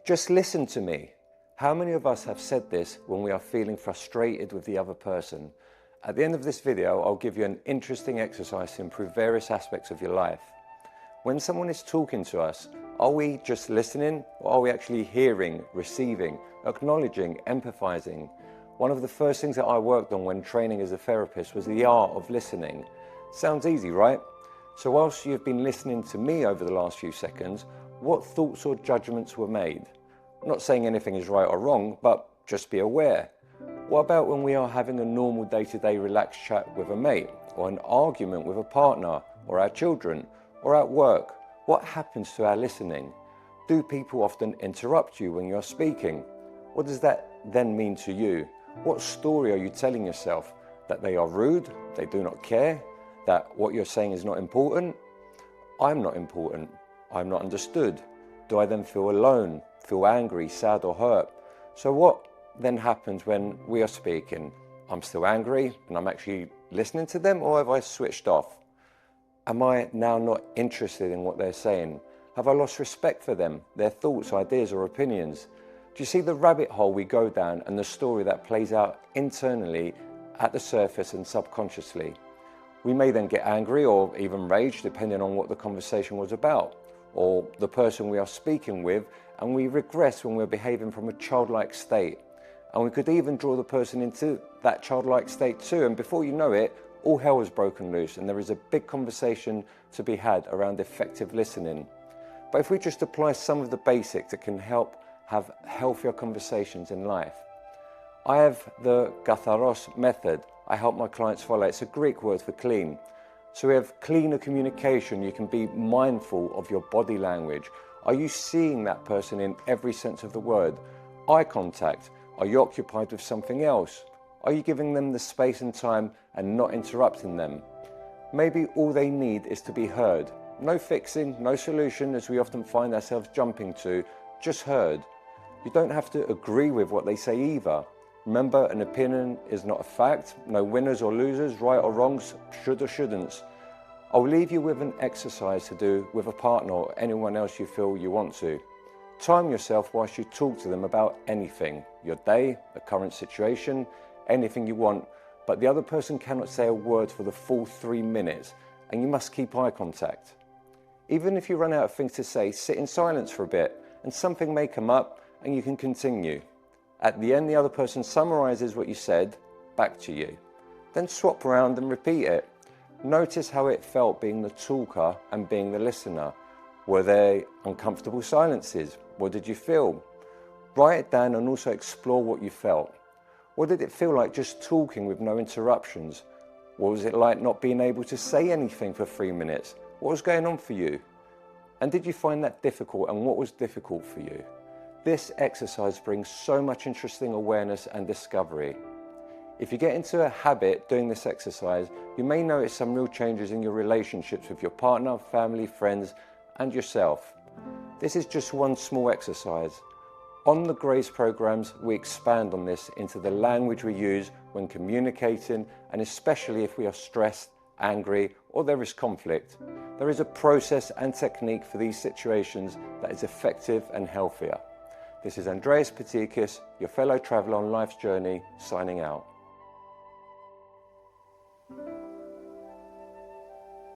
Just listen to me. How many of us have said this when we are feeling frustrated with the other person? At the end of this video, I'll give you an interesting exercise to improve various aspects of your life. When someone is talking to us, are we just listening, or are we actually hearing, receiving, acknowledging, empathizing? One of the first things that I worked on when training as a therapist was the art of listening. Sounds easy, right? So whilst you've been listening to me over the last few seconds, what thoughts or judgments were made? I'm not saying anything is right or wrong, but just be aware. What about when we are having a normal day-to-day relaxed chat with a mate, or an argument with a partner, or our children, or at work? What happens to our listening? Do people often interrupt you when you're speaking? What does that then mean to you? What story are you telling yourself? That they are rude, they do not care, that what you're saying is not important? I'm not important, I'm not understood. Do I then feel alone, feel angry, sad or hurt? So what then happens when we are speaking? I'm still angry and I'm actually listening to them, or have I switched off? Am I now not interested in what they're saying? Have I lost respect for them, their thoughts, ideas or opinions? Do you see the rabbit hole we go down and the story that plays out internally at the surface and subconsciously? We may then get angry or even rage depending on what the conversation was about, or the person we are speaking with, and we regress when we're behaving from a childlike state. And we could even draw the person into that childlike state too, and before you know it, all hell has broken loose and there is a big conversation to be had around effective listening. But if we just apply some of the basics, it can help have healthier conversations in life. I have the Katharos method I help my clients follow. It's a Greek word for clean. So we have cleaner communication. You can be mindful of your body language. Are you seeing that person in every sense of the word? Eye contact. Are you occupied with something else? Are you giving them the space and time and not interrupting them? Maybe all they need is to be heard. No fixing, no solution, as we often find ourselves jumping to, just heard. You don't have to agree with what they say either. Remember, an opinion is not a fact. No winners or losers, right or wrongs, should or shouldn't. I'll leave you with an exercise to do with a partner or anyone else you feel you want to. Time yourself whilst you talk to them about anything, your day, the current situation, anything you want, but the other person cannot say a word for the full 3 minutes, and you must keep eye contact. Even if you run out of things to say, sit in silence for a bit, and something may come up, and you can continue. At the end, the other person summarizes what you said back to you. Then swap around and repeat it. Notice how it felt being the talker and being the listener. Were there uncomfortable silences? What did you feel? Write it down and also explore what you felt. What did it feel like just talking with no interruptions? What was it like not being able to say anything for 3 minutes? What was going on for you? And did you find that difficult, and what was difficult for you? This exercise brings so much interesting awareness and discovery. If you get into a habit doing this exercise, you may notice some real changes in your relationships with your partner, family, friends, and yourself. This is just one small exercise. On the Grace programs, we expand on this into the language we use when communicating, and especially if we are stressed, angry, or there is conflict. There is a process and technique for these situations that is effective and healthier. This is Andreas Patikis, your fellow traveller on life's journey, signing out.